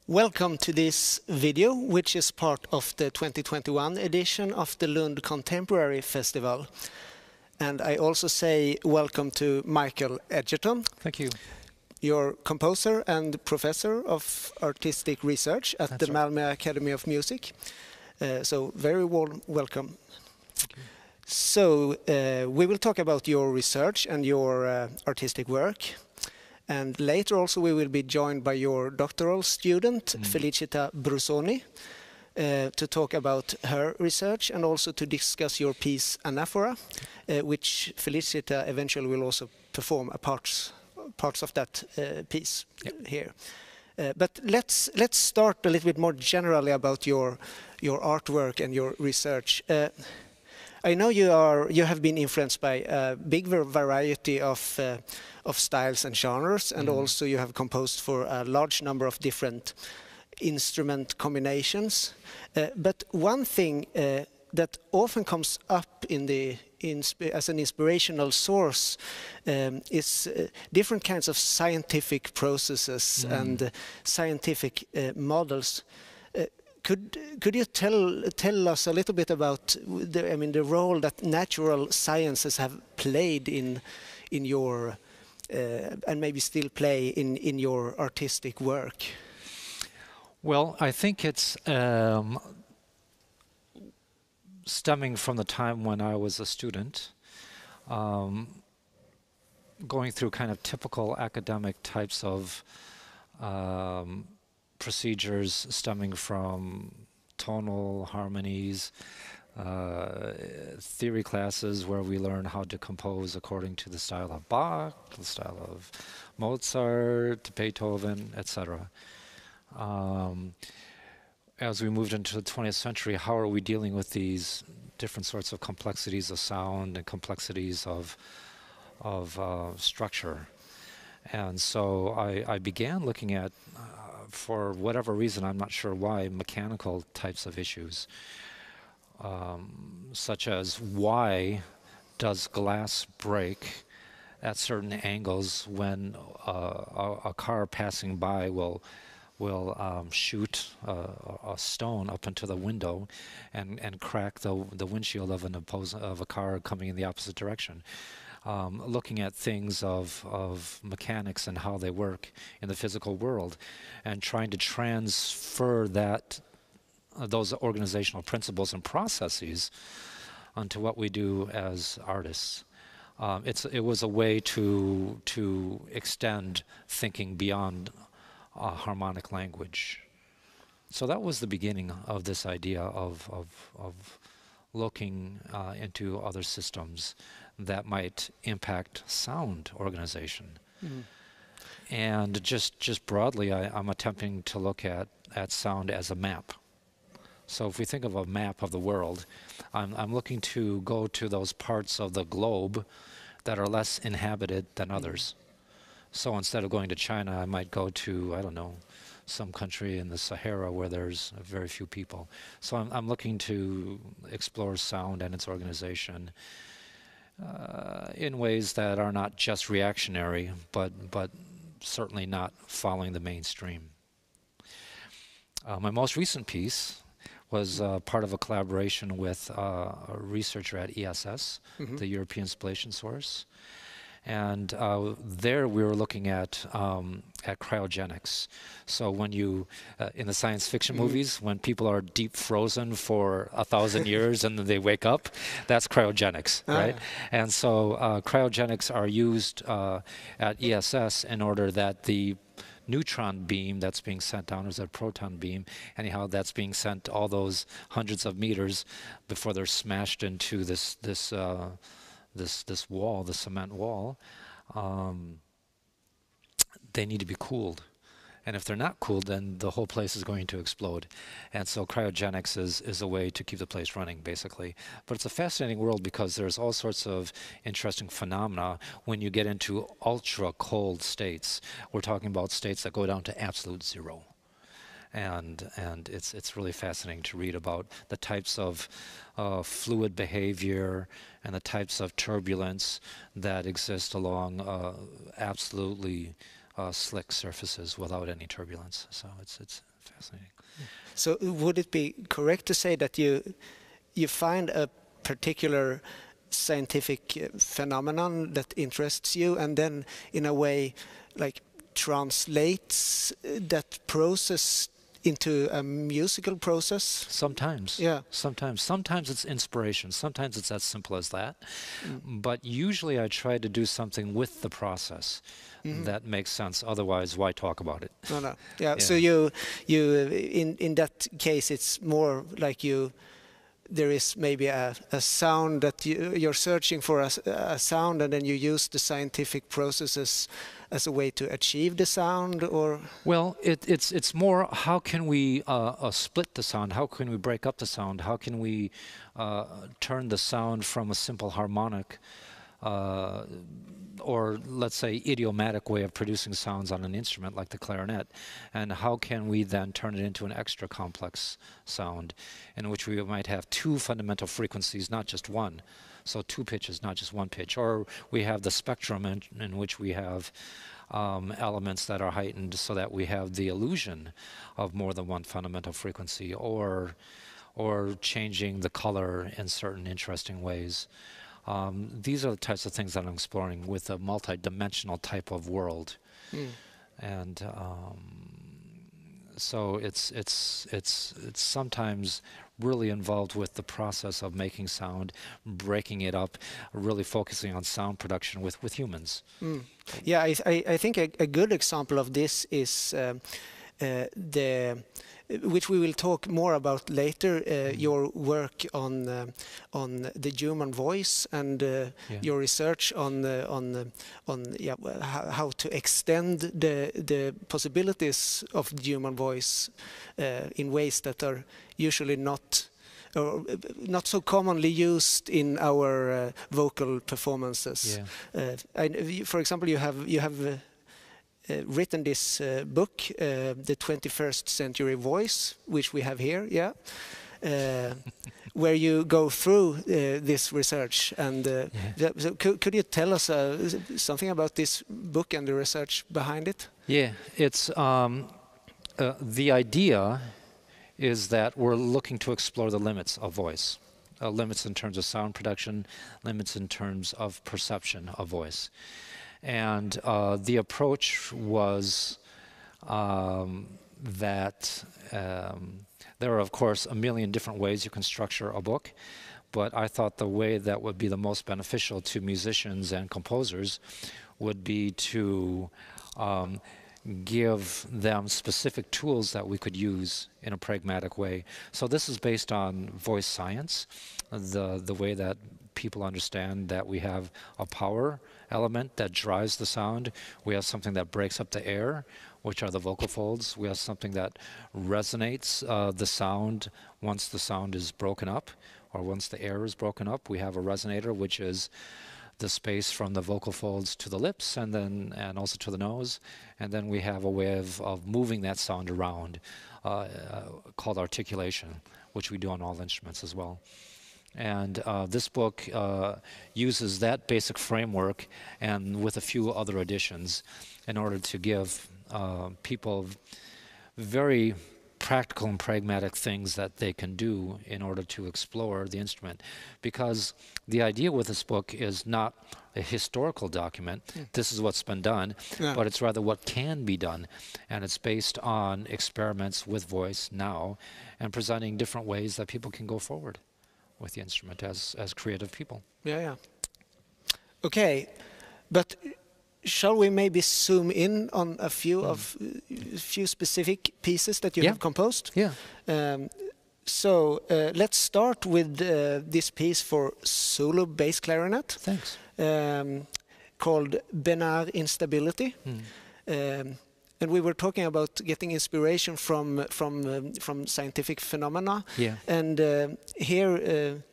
Welcome to this video, which is part of the 2021 edition of the Lund Contemporary Festival. And I also say welcome to Michael Edgerton. Thank you. You're composer and professor of artistic research at the Malmö Academy of Music. So very warm welcome. Thank you. So we will talk about your research and your artistic work. And later also we will be joined by your doctoral student, Felicita Brusoni, to talk about her research and also to discuss your piece Anaphora, which Felicita eventually will also perform a parts of that piece here. But let's start a little bit more generally about your artwork and your research. I know you have been influenced by a big variety of styles and genres, and also you have composed for a large number of different instrument combinations. But one thing that often comes up as an inspirational source is different kinds of scientific processes and scientific models. Could you tell us a little bit about the role that natural sciences have played in your and maybe still play in your artistic work? Well, I think it's stemming from the time when I was a student, going through kind of typical academic types of procedures stemming from tonal harmonies, theory classes where we learn how to compose according to the style of Bach, the style of Mozart, Beethoven, etc. As we moved into the 20th century, how are we dealing with these different sorts of complexities of sound and complexities of structure? And so I began looking at, for whatever reason, I'm not sure why, mechanical types of issues, such as why does glass break at certain angles when a car passing by will shoot a stone up into the window and crack the windshield of a car coming in the opposite direction. Looking at things of mechanics and how they work in the physical world, and trying to transfer those organizational principles and processes onto what we do as artists. It was a way to extend thinking beyond harmonic language. So that was the beginning of this idea of looking into other systems that might impact sound organization. And just broadly, I'm attempting to look at sound as a map. So if we think of a map of the world, I'm looking to go to those parts of the globe that are less inhabited than others. So instead of going to China, I might go to, I don't know, some country in the Sahara where there's very few people. So I'm looking to explore sound and its organization in ways that are not just reactionary, but certainly not following the mainstream. My most recent piece was part of a collaboration with a researcher at ESS, the European Spallation Source. And there we were looking at cryogenics. So when you, in the science fiction movies, when people are deep frozen for 1,000 years and then they wake up, that's cryogenics, right? And so cryogenics are used at ESS in order that the neutron beam that's being sent down, is a proton beam, anyhow, that's being sent all those hundreds of meters before they're smashed into this wall, the cement wall. They need to be cooled. And if they're not cooled, then the whole place is going to explode. And so cryogenics is a way to keep the place running, basically. But it's a fascinating world because there's all sorts of interesting phenomena when you get into ultra cold states. We're talking about states that go down to absolute zero. And it's really fascinating to read about the types of fluid behavior and the types of turbulence that exist along absolutely slick surfaces without any turbulence. So it's fascinating. So would it be correct to say that you find a particular scientific phenomenon that interests you, and then in a way like translates that process into a musical process? Sometimes. Yeah. Sometimes it's inspiration. Sometimes it's as simple as that. But usually I try to do something with the process that makes sense. Otherwise, why talk about it? No. Yeah. So you in that case, it's more like there is maybe a sound that you're searching for a sound, and then you use the scientific processes as a way to achieve the sound, or? Well, it's more, how can we split the sound? How can we break up the sound? How can we turn the sound from a simple harmonic or let's say idiomatic way of producing sounds on an instrument like the clarinet, and how can we then turn it into an extra complex sound in which we might have two fundamental frequencies, not just one, so two pitches, not just one pitch, or we have the spectrum in which we have elements that are heightened so that we have the illusion of more than one fundamental frequency, or changing the color in certain interesting ways. These are the types of things that I'm exploring with a multi-dimensional type of world, and so it's sometimes really involved with the process of making sound, breaking it up, really focusing on sound production with humans. Yeah, I think a good example of this is which we will talk more about later, your work on the human voice, and your research on how to extend the possibilities of the human voice in ways that are usually not so commonly used in our vocal performances. For example, you have written this book, The 21st Century Voice, which we have here, where you go through this research. And so could you tell us something about this book and the research behind it? Yeah, it's the idea is that we're looking to explore the limits of voice, limits in terms of sound production, limits in terms of perception of voice. And the approach was that there are, of course, a million different ways you can structure a book, but I thought the way that would be the most beneficial to musicians and composers would be to give them specific tools that we could use in a pragmatic way. So this is based on voice science, the way that people understand that we have a power element that drives the sound. We have something that breaks up the air, which are the vocal folds. We have something that resonates the sound once the sound is broken up, or once the air is broken up. We have a resonator, which is the space from the vocal folds to the lips, and also to the nose. And then we have a way of moving that sound around called articulation, which we do on all instruments as well. And this book uses that basic framework, and with a few other additions, in order to give people very practical and pragmatic things that they can do in order to explore the instrument. Because the idea with this book is not a historical document, this is what's been done, but it's rather what can be done. And it's based on experiments with voice now, and presenting different ways that people can go forward with the instrument as creative people. Okay, but shall we maybe zoom in on a few specific pieces that you have composed? So let's start with this piece for solo bass clarinet. Thanks. Called Binary Instability. And we were talking about getting inspiration from scientific phenomena. And here,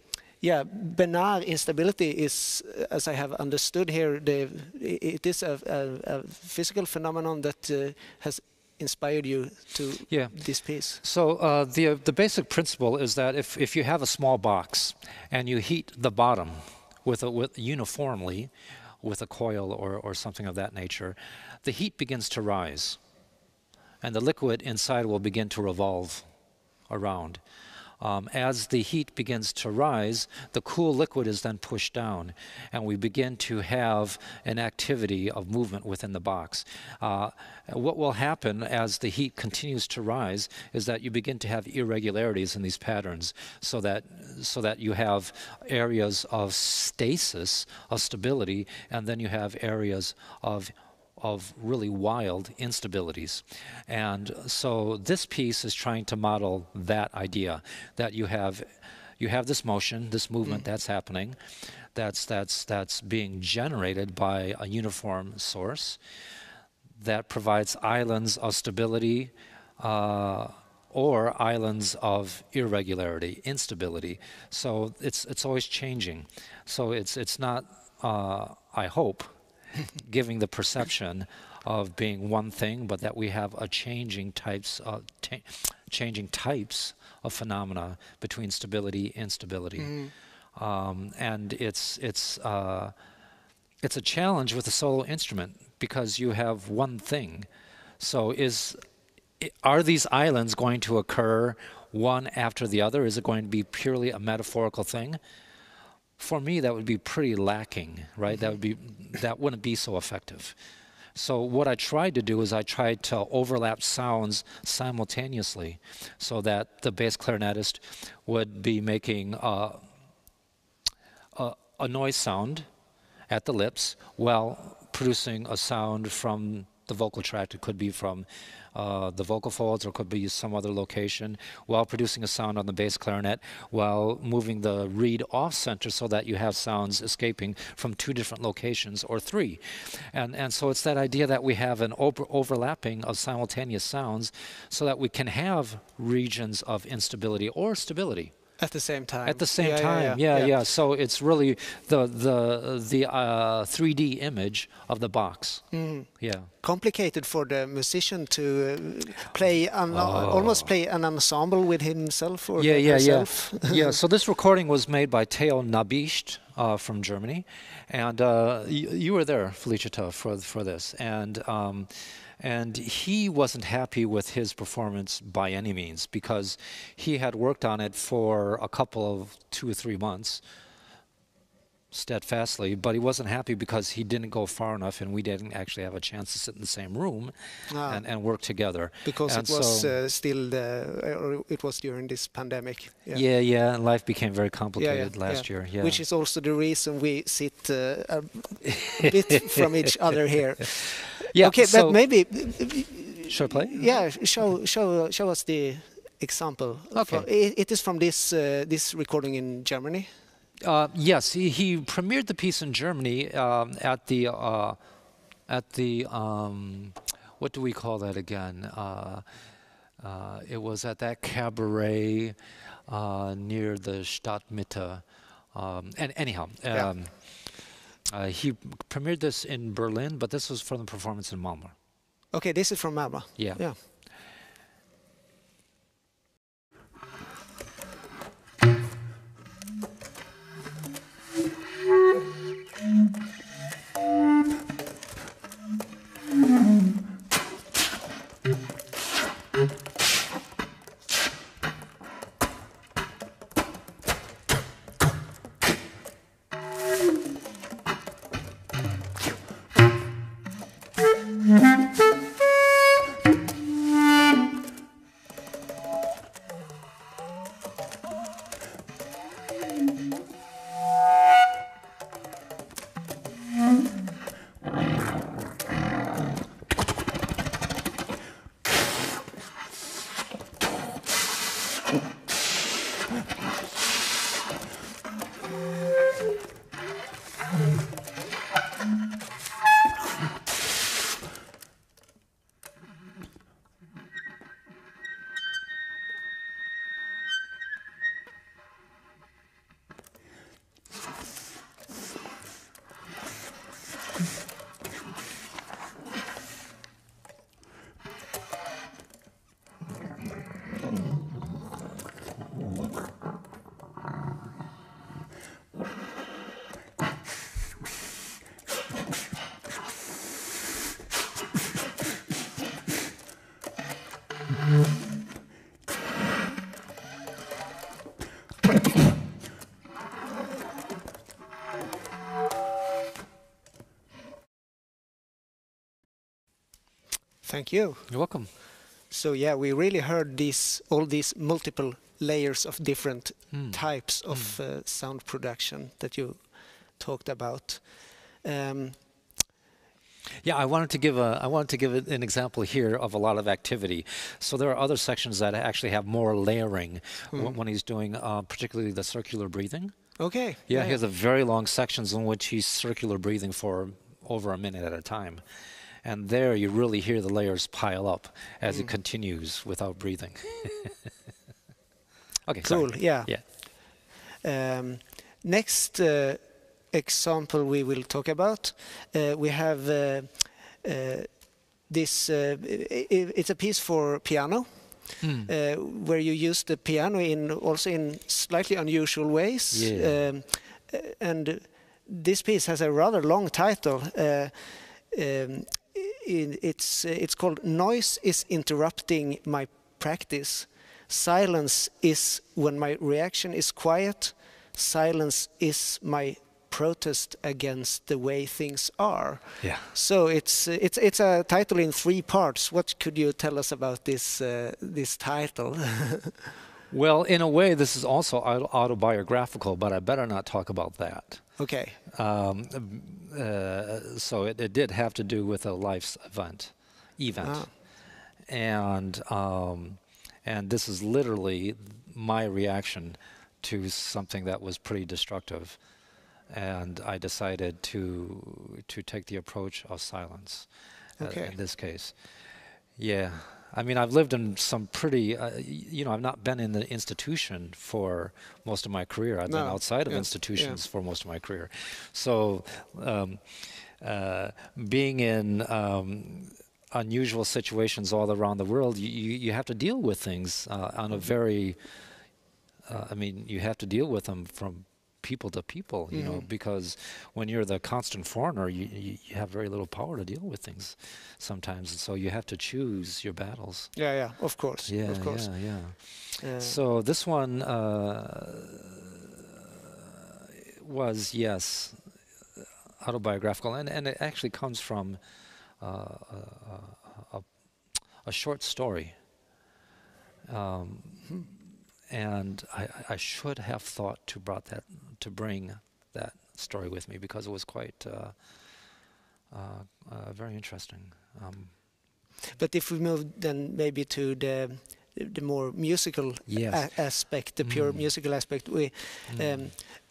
binary instability is, as I have understood here, it is a physical phenomenon that has inspired you to this piece. So the basic principle is that if you have a small box and you heat the bottom with uniformly with a coil or something of that nature, the heat begins to rise. and the liquid inside will begin to revolve around. As the heat begins to rise, the cool liquid is then pushed down, and we begin to have an activity of movement within the box. What will happen as the heat continues to rise is that you begin to have irregularities in these patterns, so that you have areas of stasis, of stability, and then you have areas of really wild instabilities. And so this piece is trying to model that idea, that you have this motion, this movement that's happening, that's being generated by a uniform source that provides islands of stability or islands of irregularity, instability. So it's always changing. So it's not, I hope, giving the perception of being one thing, but that we have a changing types of phenomena between stability and instability. And it's a challenge with a solo instrument because you have one thing. So are these islands going to occur one after the other? Is it going to be purely a metaphorical thing? For me, that would be pretty lacking, right? That wouldn't be so effective. So what I tried to do is I tried to overlap sounds simultaneously, so that the bass clarinetist would be making a noise sound at the lips while producing a sound from the vocal tract. It could be from the vocal folds, or it could be some other location, while producing a sound on the bass clarinet, while moving the reed off center so that you have sounds escaping from two different locations or three. And so it's that idea that we have an overlapping of simultaneous sounds so that we can have regions of instability or stability. At the same time. At the same time, yeah. So it's really the 3D image of the box. Yeah. Complicated for the musician to play almost play an ensemble with himself or herself. Yeah. So this recording was made by Theo Nabischt from Germany, and you were there, Felicita, for this, and he wasn't happy with his performance by any means, because he had worked on it for a couple of 2 or 3 months steadfastly, but he wasn't happy because he didn't go far enough and we didn't actually have a chance to sit in the same room and work together. Because it was it was during this pandemic. Yeah, and life became very complicated last year. Yeah. Which is also the reason we sit a bit from each other here. Yeah. Okay, so but maybe. Should I play? Yeah, show us the example. Okay. It is from this recording in Germany. Yes, he premiered the piece in Germany at the what do we call that again? It was at that cabaret near the Stadtmitte. And anyhow, he premiered this in Berlin, but this was from the performance in Malmö. Okay, this is from Malmö. Yeah. Thank you. You're welcome. So yeah, we really heard all these multiple layers of different types of sound production that you talked about. Yeah, I wanted to give an example here of a lot of activity. So there are other sections that actually have more layering when he's doing particularly the circular breathing. Okay. Yeah, he has a very long sections in which he's circular breathing for over a minute at a time. And there you really hear the layers pile up as it continues without breathing. Okay, cool, sorry. yeah. Next example we will talk about, we have this, it's a piece for piano, where you use the piano also in slightly unusual ways. Yeah. And this piece has a rather long title. It's called "Noise is Interrupting My Practice. Silence is when my reaction is quiet. Silence is my protest against the way things are." Yeah. So it's a title in 3 parts. What could you tell us about this title? Well, in a way, this is also autobiographical, but I better not talk about that. Okay. So it did have to do with a life's event, and this is literally my reaction to something that was pretty destructive, and I decided to take the approach of silence. In this case. Yeah. I mean, I've lived in some pretty, I've not been in the institution for most of my career. I've been outside of institutions for most of my career. So being in unusual situations all around the world, you have to deal with things on a very, you have to deal with them from people to people, you know, because when you're the constant foreigner, you have very little power to deal with things sometimes, and so you have to choose your battles. Yeah, of course. Yeah, of course. Yeah. So this one was, yes, autobiographical, and it actually comes from a short story. And I should have thought to bring that story with me, because it was quite very interesting. But if we move then maybe to the more musical aspect, the pure musical aspect, we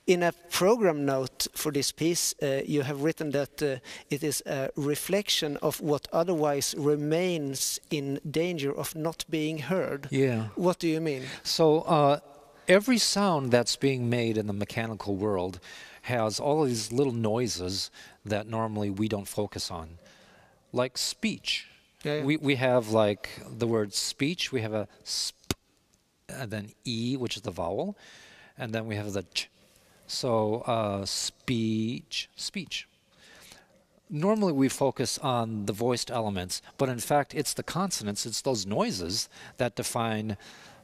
in a program note for this piece, you have written that it is a reflection of what otherwise remains in danger of not being heard. Yeah. What do you mean? So every sound that's being made in the mechanical world has all of these little noises that normally we don't focus on, like speech. Yeah. We have, like, the word speech, we have a sp, and then E, which is the vowel, and then we have the ch. So speech. Normally we focus on the voiced elements, but in fact it's the consonants, it's those noises that define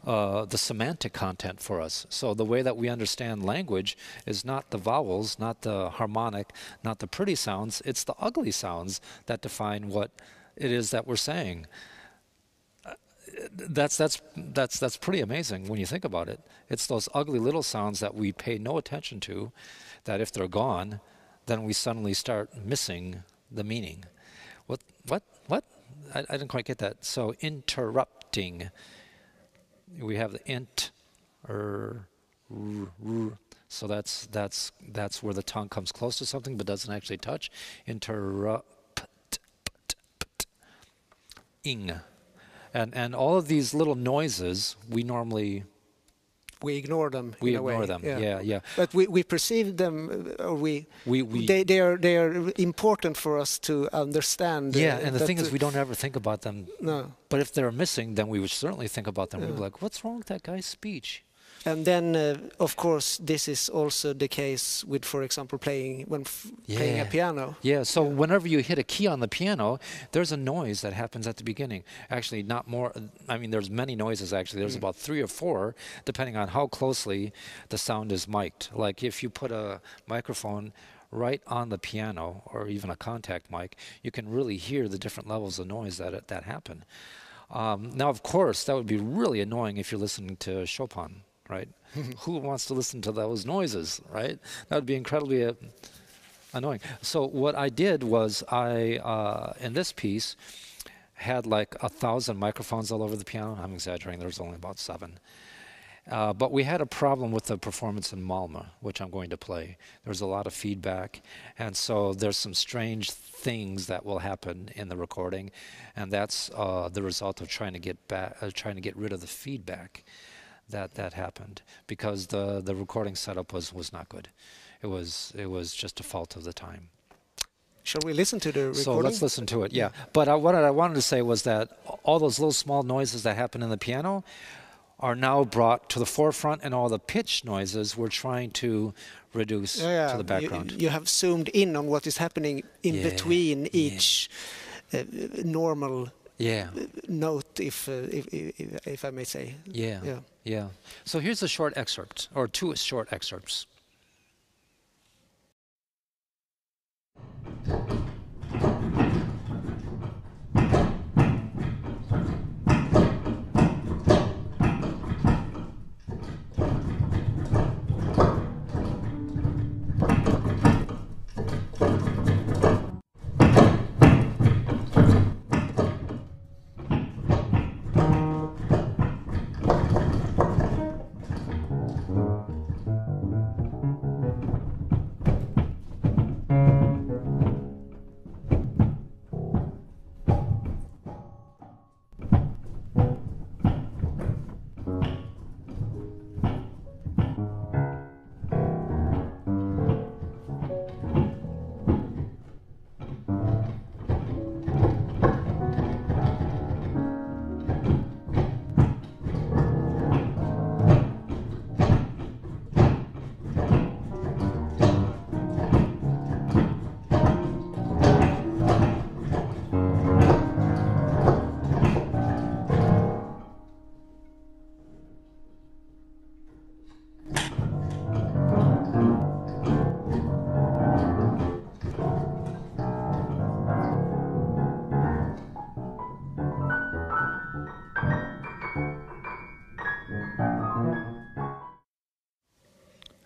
the semantic content for us. So the way that we understand language is not the vowels, not the harmonic, not the pretty sounds, it's the ugly sounds that define what it is that we're saying. That's pretty amazing when you think about it. It's those ugly little sounds that we pay no attention to, that if they're gone, then we suddenly start missing the meaning. What? I didn't quite get that. So interrupting. We have the int, so that's where the tongue comes close to something but doesn't actually touch. Interrupting. And all of these little noises, we ignore them. We ignore them. Yeah. But we perceive them, or they are important for us to understand. Yeah, and the thing is, we don't ever think about them. No. But if they're missing, then we would certainly think about them. We'd be like, "What's wrong with that guy's speech? And then, of course, this is also the case with, for example, playing a piano. Yeah, so whenever you hit a key on the piano, there's a noise that happens at the beginning. Actually, not more. I mean, there's many noises, actually. There's about 3 or 4, depending on how closely the sound is mic'd. Like if you put a microphone right on the piano, or even a contact mic, you can really hear the different levels of noise that happen. Now, of course, that would be really annoying if you're listening to Chopin, right? Who wants to listen to those noises, right? That would be incredibly annoying. So what I did was in this piece, had like 1,000 microphones all over the piano. I'm exaggerating, there's only about 7. But we had a problem with the performance in Malmö, which I'm going to play. There's a lot of feedback, and so there's some strange things that will happen in the recording, and that's the result of trying to get rid of the feedback that happened, because the recording setup was not good. It was just a fault of the time. Shall we listen to the recording? So let's listen to it. Yeah. But what I wanted to say was that all those little small noises that happen in the piano are now brought to the forefront, and all the pitch noises we're trying to reduce to the background. You have zoomed in on what is happening in between each normal note, if I may say. Yeah. So here's a short excerpt, or 2 short excerpts.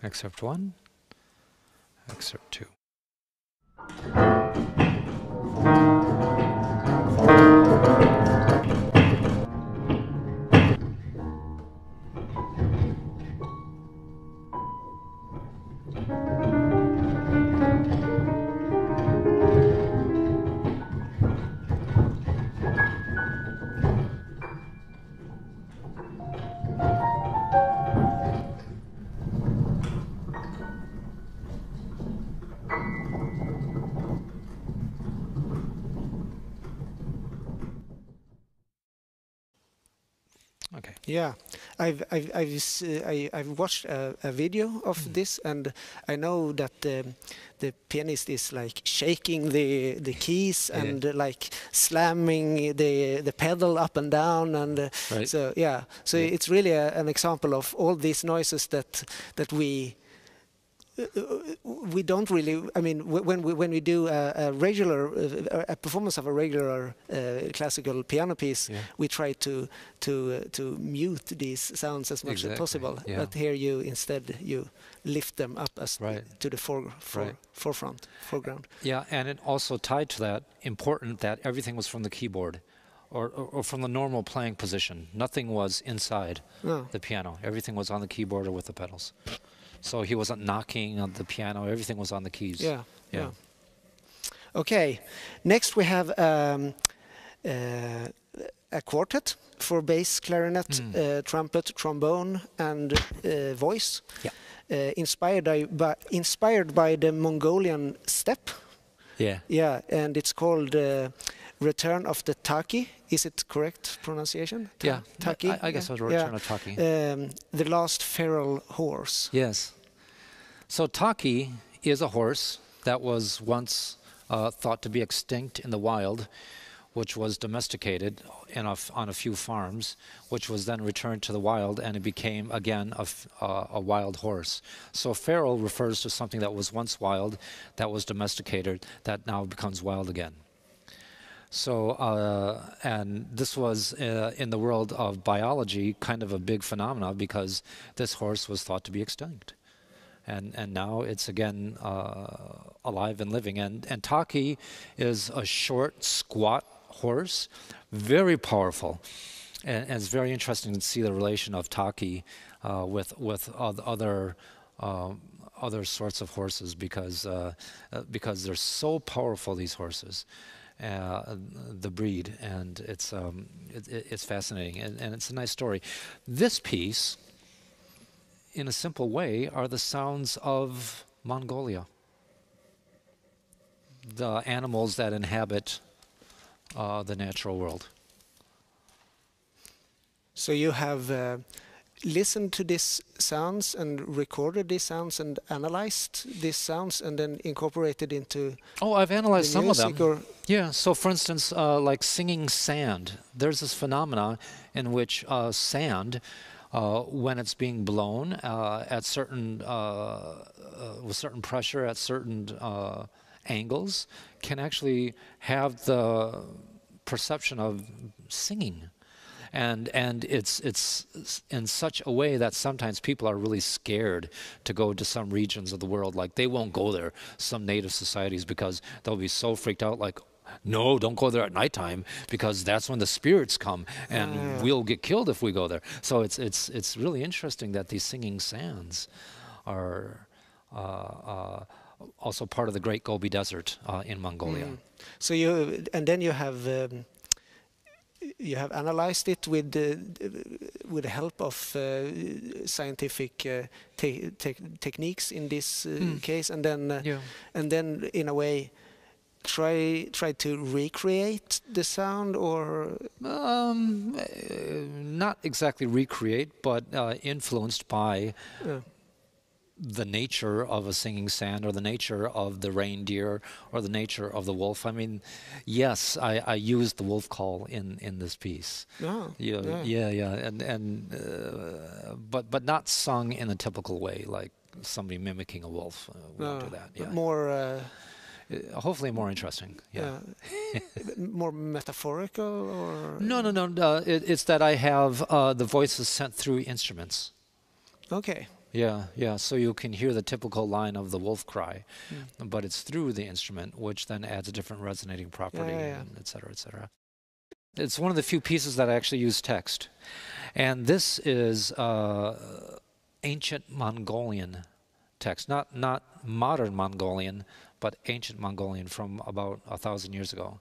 Excerpt 1, excerpt 2. Okay. Yeah, I've watched a video of this, and I know that the pianist is like shaking the keys and like slamming the pedal up and down, and so it's really an example of all these noises that we don't really. I mean, when we do a regular performance of a regular classical piano piece, we try to mute these sounds as much as possible. But here you instead lift them up as to the foreground. Yeah, and it also tied to that important that everything was from the keyboard, or from the normal playing position. Nothing was inside the piano. Everything was on the keyboard or with the pedals. So he wasn't knocking on the piano. Everything was on the keys. Yeah. Okay. Next we have a quartet for bass, clarinet, trumpet, trombone, and voice. Inspired by the Mongolian steppe. And it's called Return of the Taki. Is it correct pronunciation? Yeah, Taki. I guess it was Return of Taki. The last feral horse. Yes. So Taki is a horse that was once thought to be extinct in the wild, which was domesticated on a few farms, which was then returned to the wild, and it became again a wild horse. So feral refers to something that was once wild, that was domesticated, that now becomes wild again. So, and this was in the world of biology kind of a big phenomenon, because this horse was thought to be extinct. And now it's again alive and living. And Taki is a short, squat horse, very powerful. And it's very interesting to see the relation of Taki with other sorts of horses, because they're so powerful, these horses. The breed, and it's fascinating, and it's a nice story. This piece, in a simple way, are the sounds of Mongolia, the animals that inhabit the natural world. So you have listened to these sounds and recorded these sounds and analyzed these sounds and then incorporated into I've analyzed some of them. Or yeah, so for instance, like singing sand, there's this phenomena in which sand, when it's being blown at certain with certain pressure at certain angles, can actually have the perception of singing. And it's in such a way that sometimes people are really scared to go to some regions of the world. Like, they won't go there, some native societies, because they'll be so freaked out, like, no, don't go there at nighttime, because that's when the spirits come, and we'll get killed if we go there. So it's really interesting that these singing sands are also part of the Great Gobi Desert in Mongolia. So then you have analyzed it with the help of scientific techniques in this case, and then in a way try to recreate the sound, or not exactly recreate, but influenced by the nature of a singing sand, or the nature of the reindeer, or the nature of the wolf. I mean, yes, I used the wolf call in this piece. But not sung in a typical way, like somebody mimicking a wolf. We won't do that. Yeah. More. Hopefully more interesting. Yeah. More metaphorical, or no. It's that I have the voices sent through instruments. Okay. Yeah. So you can hear the typical line of the wolf cry, but it's through the instrument, which then adds a different resonating property, and et cetera, et cetera. It's one of the few pieces that I actually use text. And this is ancient Mongolian text, not modern Mongolian, but ancient Mongolian from about 1,000 years ago,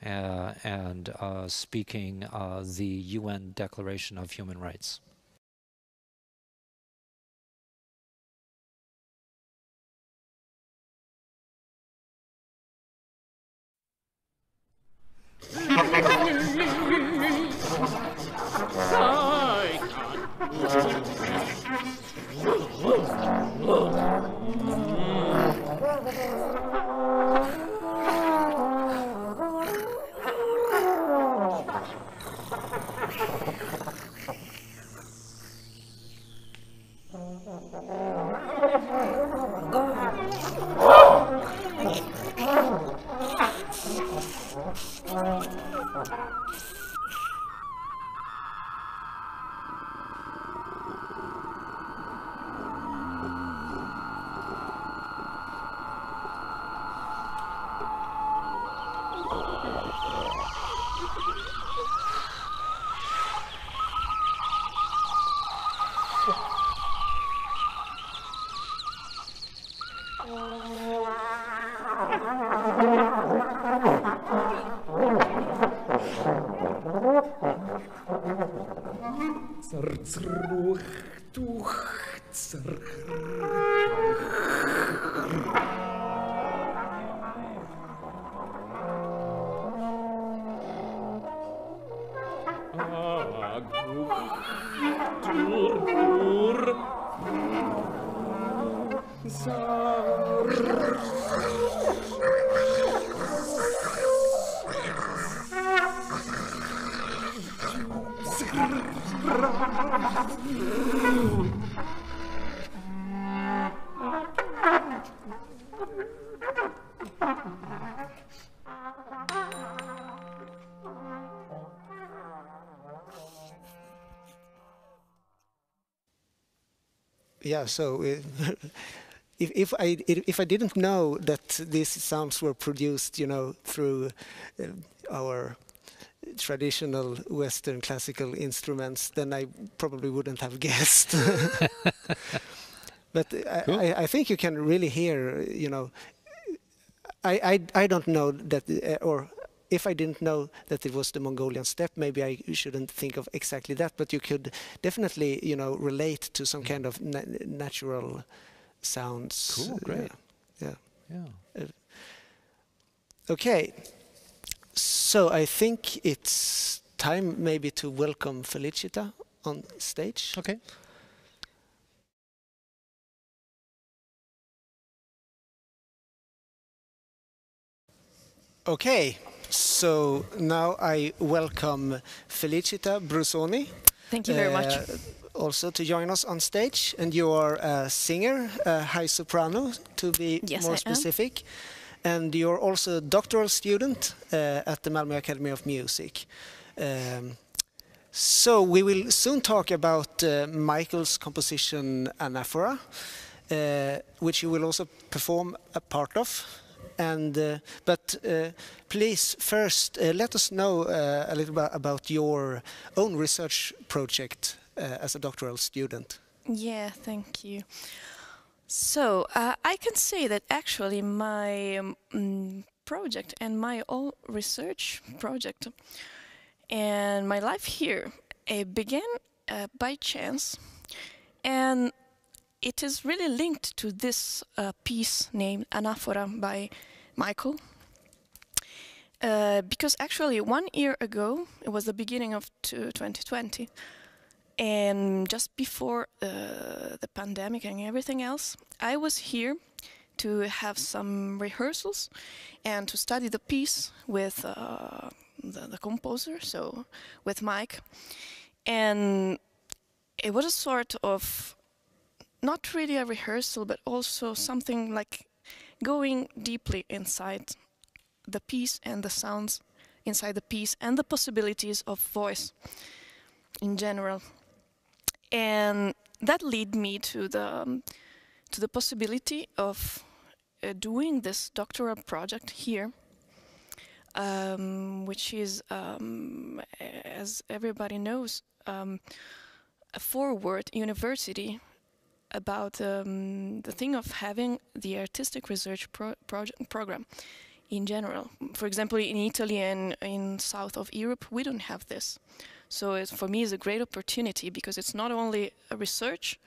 and speaking the UN Declaration of Human Rights. Yeah, so if I didn't know that these sounds were produced, you know, through our traditional Western classical instruments, then I probably wouldn't have guessed. But Cool. I think you can really hear, you know, I don't know that, or if I didn't know that it was the Mongolian steppe, maybe I shouldn't think of exactly that, but you could definitely, you know, relate to some kind of natural sounds. Cool, great. Yeah. Yeah. Okay. So I think it's time maybe to welcome Felicita on stage. Okay. Okay, so now I welcome Felicita Brusoni. Thank you very much. Also to join us on stage. And you are a singer, a high soprano to be more specific. And you're also a doctoral student at the Malmö Academy of Music. So we will soon talk about Michael's composition Anaphora, which you will also perform a part of. But please first let us know a little bit about your own research project as a doctoral student. Yeah, thank you. So I can say that actually my project and my own research project and my life here began by chance, and it is really linked to this piece named Anaphora by Michael. Because actually 1 year ago, it was the beginning of 2020, and just before the pandemic and everything else, I was here to have some rehearsals and to study the piece with the composer, so with Mike. And it was a sort of not really a rehearsal, but also something like going deeply inside the piece and the sounds inside the piece and the possibilities of voice in general. And that led me to the possibility of doing this doctoral project here, which is, as everybody knows, a forward university about the thing of having the artistic research program in general. For example, in Italy and in south of Europe, we don't have this. So for me, it's a great opportunity because it's not only a research,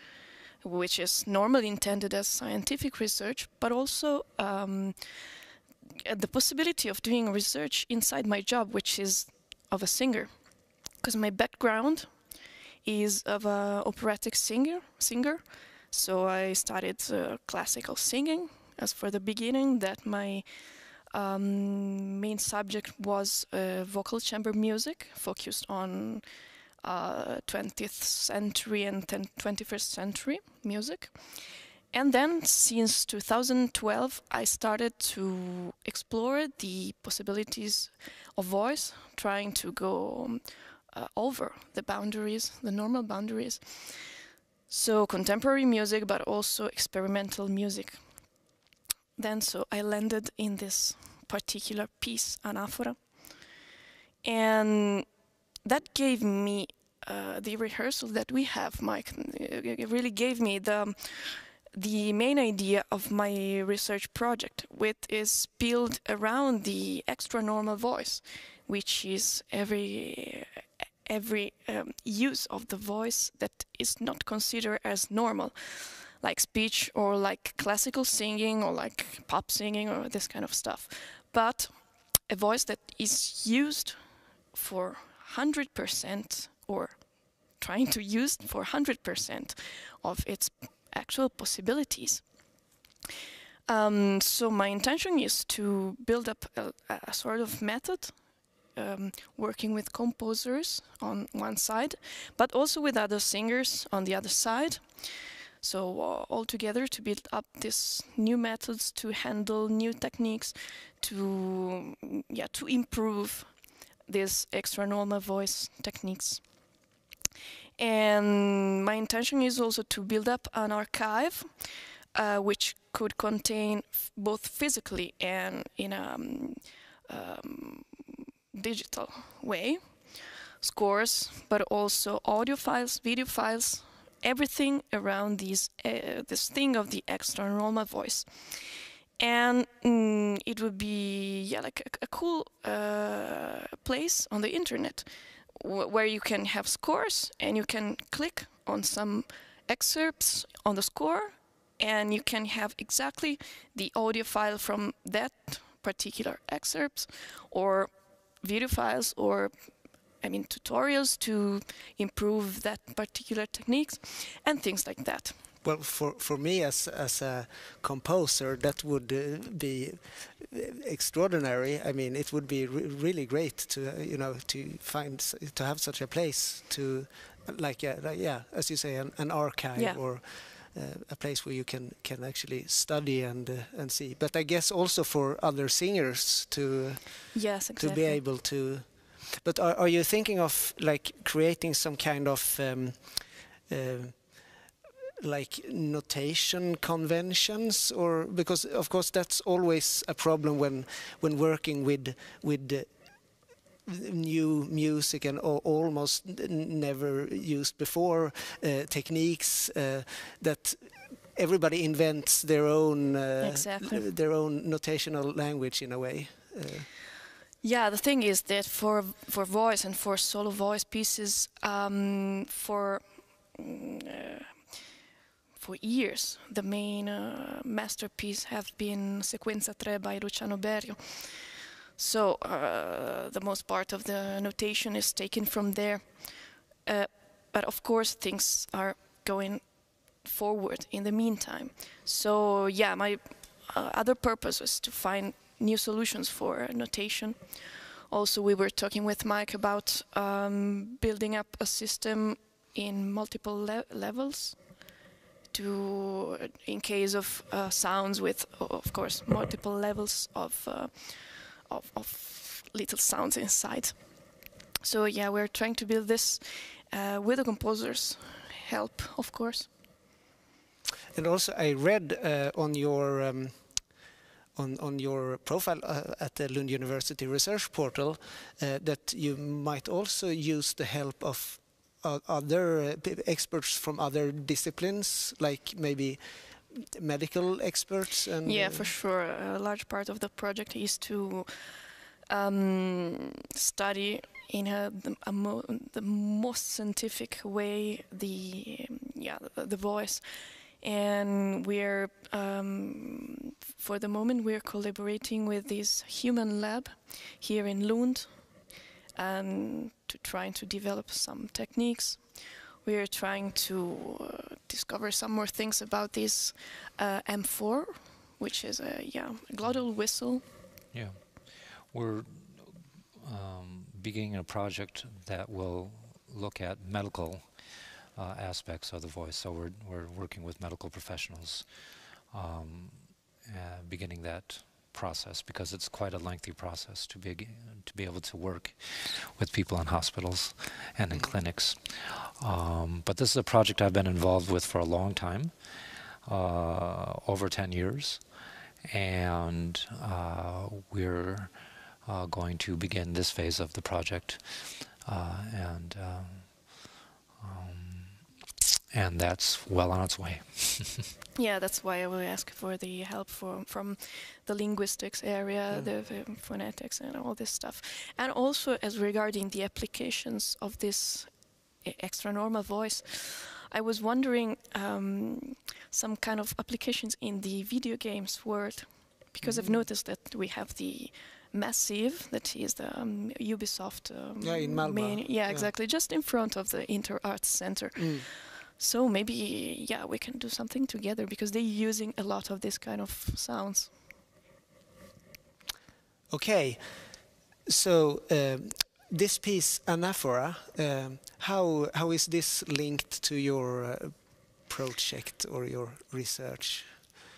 which is normally intended as scientific research, but also the possibility of doing research inside my job, which is of a singer. Because my background is of an operatic singer. So I studied classical singing as for the beginning. That my main subject was vocal chamber music, focused on 20th century and 21st century music. And then since 2012, I started to explore the possibilities of voice, trying to go over the boundaries, the normal boundaries. So contemporary music, but also experimental music. Then so I landed in this particular piece, Anaphora. And that gave me the rehearsal that we have, Mike. It really gave me the main idea of my research project, which is built around the extra-normal voice, which is every use of the voice that is not considered as normal, like speech or like classical singing or like pop singing or this kind of stuff, but a voice that is used for 100% or trying to use for 100% of its actual possibilities. So my intention is to build up a sort of method, working with composers on one side, but also with other singers on the other side. So all together to build up these new methods to handle new techniques, to improve these extra normal voice techniques. And my intention is also to build up an archive which could contain both physically and in a digital way scores, but also audio files, video files, everything around this thing of the extra normal voice. And it would be like a cool place on the internet where you can have scores and you can click on some excerpts on the score and you can have exactly the audio file from that particular excerpts, or video files, or tutorials to improve that particular techniques and things like that. Well, for me as a composer, that would be extraordinary. I mean, it would be really great to to have such a place to, as you say, an archive, or a place where you can actually study and see. But I guess also for other singers to to be able to. But are you thinking of like creating some kind of like notation conventions, or because of course that's always a problem when working with new music and almost never used before techniques that everybody invents their own notational language in a way. Yeah, the thing is that for voice and for solo voice pieces, for years, the main masterpiece have been Sequenza 3 by Luciano Berio. So the most part of the notation is taken from there. But of course, things are going forward in the meantime. So yeah, my other purpose was to find new solutions for notation. Also, we were talking with Mike about building up a system in multiple levels, in case of sounds with, of course, multiple levels of little sounds inside. So yeah, we're trying to build this with the composer's help, of course. And also, I read on your on your profile at the Lund University research portal that you might also use the help of other experts from other disciplines, like maybe medical experts. And yeah, for sure. A large part of the project is to study in the most scientific way the voice. And we're for the moment we're collaborating with this human lab here in Lund, and trying to develop some techniques. We're trying to discover some more things about this M4, which is a glottal whistle. Yeah, we're beginning a project that will look at medical aspects of the voice. So we're working with medical professionals, beginning that process, because it's quite a lengthy process to be able to work with people in hospitals and in clinics. But this is a project I've been involved with for a long time, over 10 years, and we're going to begin this phase of the project, and that's well on its way. Yeah, that's why I will ask for the help from the linguistics area, the phonetics and all this stuff. And also as regarding the applications of this extra normal voice, I was wondering some kind of applications in the video games world, because I've noticed that we have the Massive, that is the Ubisoft in Malmö. Exactly, just in front of the Inter Arts Center. So maybe, yeah, we can do something together because they're using a lot of this kind of sounds. Okay, so this piece, Anaphora, how is this linked to your project or your research?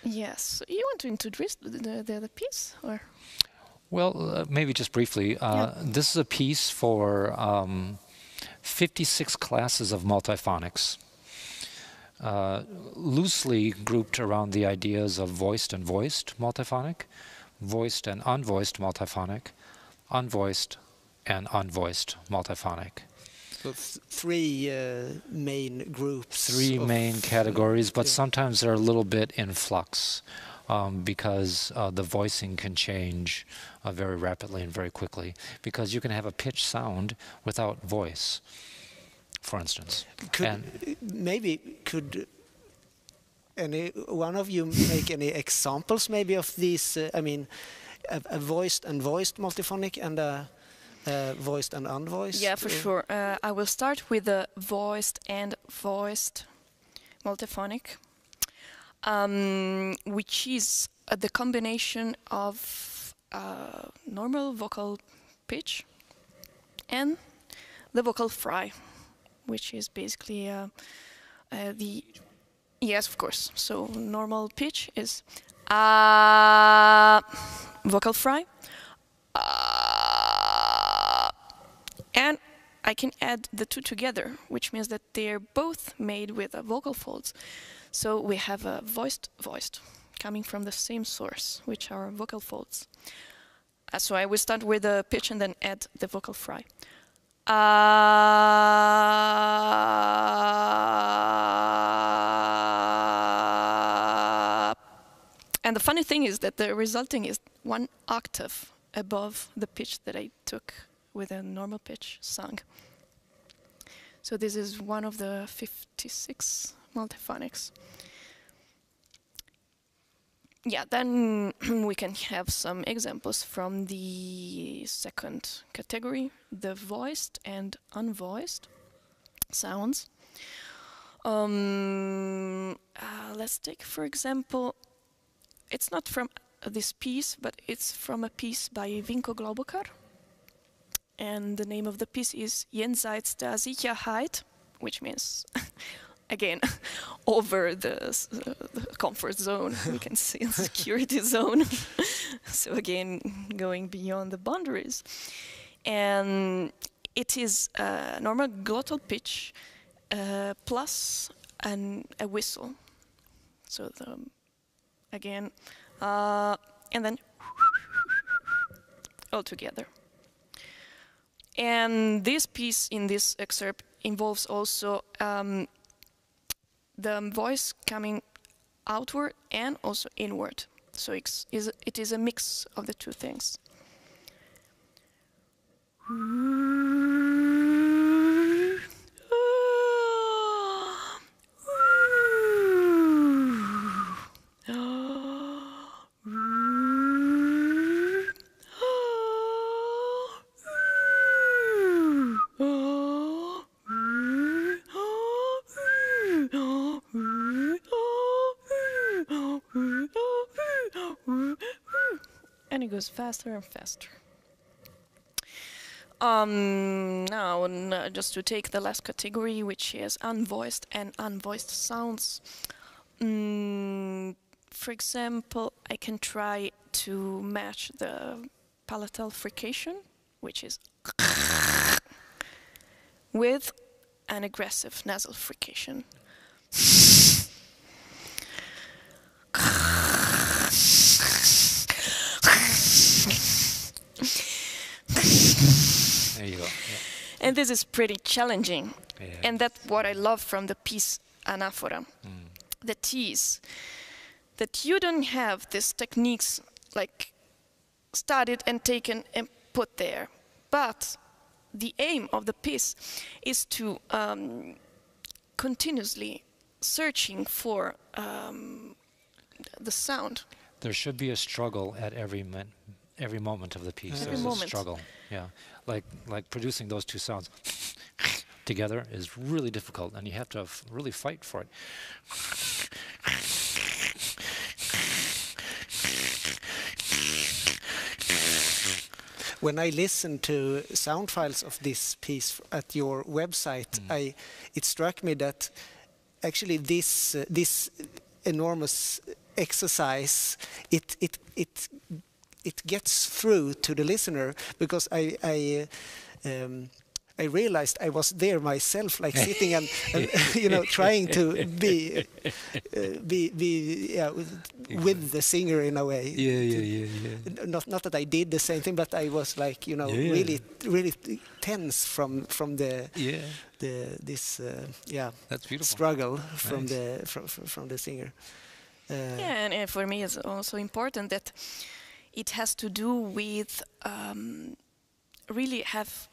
Yes, you want to introduce the piece, or? Well, maybe just briefly. This is a piece for 56 classes of multiphonics, loosely grouped around the ideas of voiced and voiced multiphonic, voiced and unvoiced multiphonic, unvoiced and unvoiced multiphonic. So three main groups. Three main categories, but sometimes they're a little bit in flux because the voicing can change very rapidly and very quickly. Because you can have a pitch sound without voice, for instance. Could any one of you make any examples maybe of these? I mean, a voiced and voiced multiphonic and a voiced and unvoiced? Yeah, for sure. I will start with the voiced and voiced multiphonic, which is the combination of normal vocal pitch and the vocal fry, which is basically the... Yes, of course. So normal pitch is vocal fry, and I can add the two together, which means that they're both made with vocal folds. So we have a voiced coming from the same source, which are vocal folds. So I will start with the pitch and then add the vocal fry. And the funny thing is that the resulting is 1 octave above the pitch that I took with a normal pitch sung. So this is one of the 56 multiphonics. Yeah, then we can have some examples from the second category, the voiced and unvoiced sounds. Let's take, for example, it's not from this piece, but it's from a piece by Vinko Globokar. And the name of the piece is Jenseits der Sicherheit, which means, again, over the comfort zone, we can say security zone. So again, going beyond the boundaries. And it is a normal glottal pitch plus a whistle. So again, and then all together. And this piece in this excerpt involves also the voice coming outward and also inward. So it is a mix of the two things. And it goes faster and faster. Now, just to take the last category, which is unvoiced and unvoiced sounds. For example, I can try to match the palatal frication, which is with an aggressive nasal frication. There you go. Yeah. And this is pretty challenging. Yeah. And that's what I love from the piece Anaphora. The tease. That you don't have these techniques like studied and taken and put there. But the aim of the piece is to continuously searching for the sound. There should be a struggle at every every moment of the piece. Every There's a moment. struggle. Yeah, like producing those two sounds together is really difficult, and you have to really fight for it. When I listen to sound files of this piece at your website, it struck me that actually this enormous exercise it gets through to the listener, because I realized I was there myself, like sitting and trying to be with the singer in a way. Yeah. Not that I did the same thing, but I was like really tense from the That's beautiful. struggle from Nice. from the singer. And for me it's also important that it has to do with really have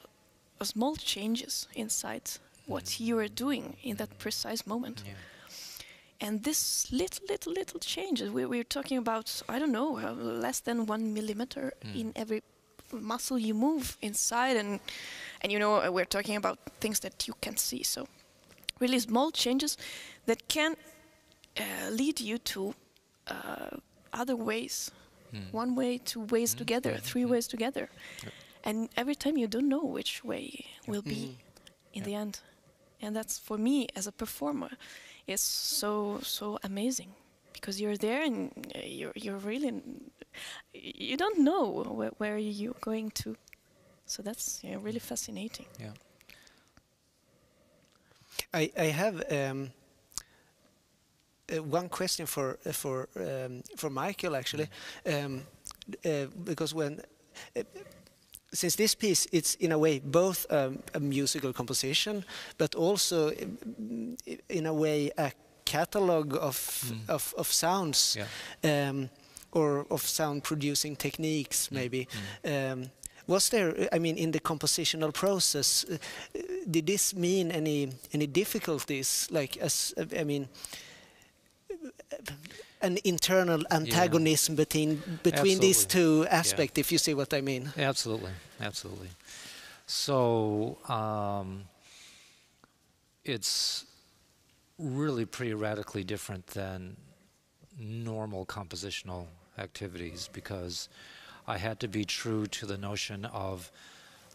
small changes inside what you are doing in that precise moment. Yeah. And this little changes, we're talking about, I don't know, less than 1 millimeter in every muscle you move inside, and we're talking about things that you can see. So really small changes that can lead you to other ways. 1 way, 2 ways together, 3 ways together. Yep. And every time you don't know which way will be in the end. And that's, for me as a performer, is so amazing, because you're there and you're really, you don't know where you're going to. So that's really fascinating. Yeah. I have one question for Michael, actually, because since this piece, it's in a way both a musical composition, but also in a way a catalog of sounds, or of sound producing techniques, maybe. Was there, I mean, in the compositional process, did this mean any difficulties, like an internal antagonism between these two aspects, if you see what I mean? Absolutely. So it's really pretty radically different than normal compositional activities, because I had to be true to the notion of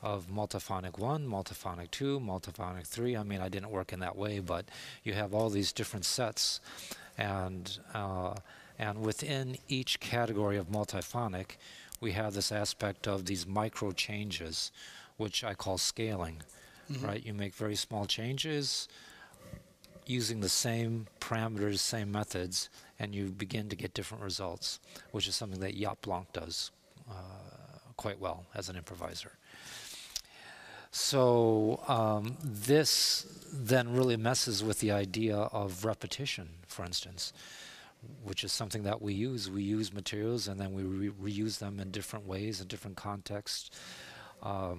multiphonic 1, multiphonic 2, multiphonic 3. I mean, I didn't work in that way, but you have all these different sets. And within each category of multiphonic, we have this aspect of these micro changes, which I call scaling, right? You make very small changes using the same parameters, same methods, and you begin to get different results, which is something that Jaap Blanc does quite well as an improviser. So this then really messes with the idea of repetition, for instance, which is something that we use. We use materials and then we reuse them in different ways, in different contexts,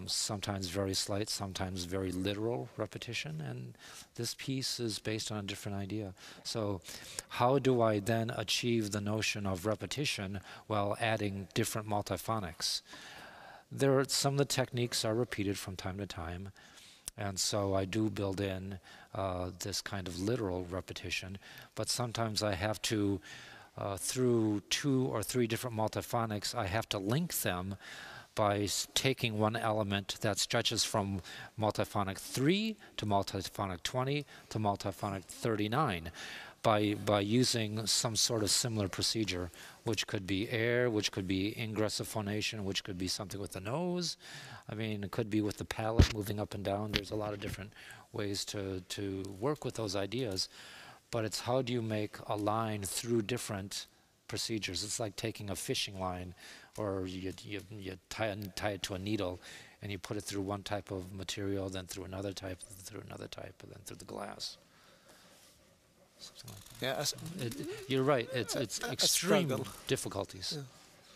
sometimes very slight, sometimes very literal repetition, and this piece is based on a different idea. So how do I then achieve the notion of repetition while adding different multiphonics? Some of the techniques are repeated from time to time, and so I do build in this kind of literal repetition, but sometimes I have to, through 2 or 3 different multiphonics, I have to link them by taking one element that stretches from multiphonic 3 to multiphonic 20 to multiphonic 39. By using some sort of similar procedure, which could be air, which could be ingressive phonation, which could be something with the nose. I mean, it could be with the palate moving up and down. There's a lot of different ways to work with those ideas. But it's how do you make a line through different procedures. It's like taking a fishing line, or you tie it to a needle, and you put it through one type of material, then through another type, and then through the glass. Something like that. You're right. It's extreme difficulties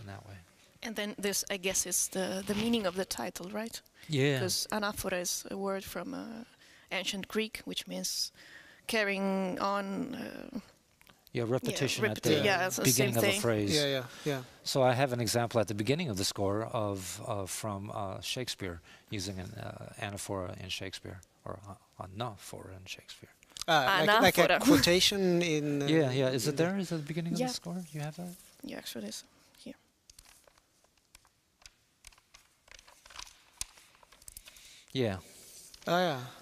in that way. And then this, I guess, is the meaning of the title, right? Yeah. Because anaphora is a word from ancient Greek, which means carrying on Yeah, repetition at yeah, the it's the beginning same of a thing. phrase. Yeah. So I have an example at the beginning of the score from Shakespeare, using an anaphora in Shakespeare, or anaphora in Shakespeare. Like a quotation in... yeah. Is it there? Is it at the beginning of the score? You have that? Yeah, actually it's here. Yeah. Oh,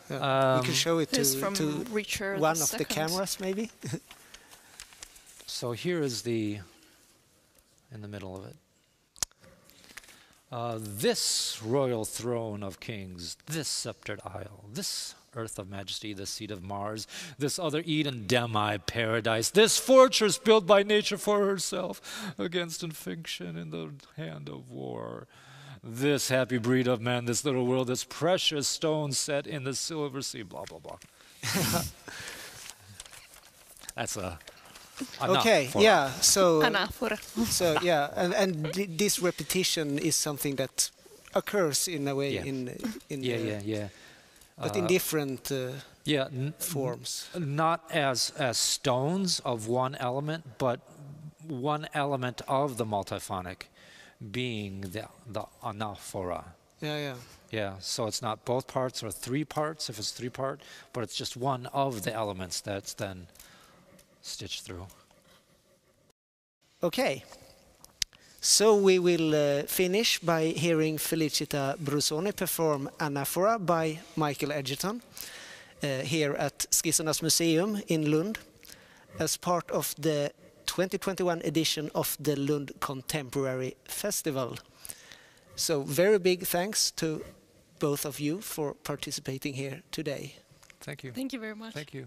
yeah. We can show it to Richard one of the cameras, maybe. So here is the, in the middle of it. This royal throne of kings, this sceptred isle, this earth of majesty, the seat of Mars, this other Eden demi-paradise, this fortress built by nature for herself against infection in the hand of war. This happy breed of man, this little world, this precious stone set in the silver sea, blah, blah, blah. That's a... Okay, yeah, so... Anaphora. So, yeah, and this repetition is something that occurs in a way in but in different forms. Not as stones of one element, but one element of the multiphonic being the anaphora. Yeah, so it's not both parts or three parts if it's three part, but it's just one of the elements that's then stitched through. Okay, so we will finish by hearing Felicita Brusoni perform Anaphora by Michael Edgerton here at Skissernas Museum in Lund as part of the 2021 edition of the Lund Contemporary Festival. So very big thanks to both of you for participating here today. Thank you. Thank you very much. Thank you.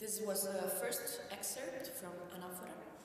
This was the first excerpt from Anaphora.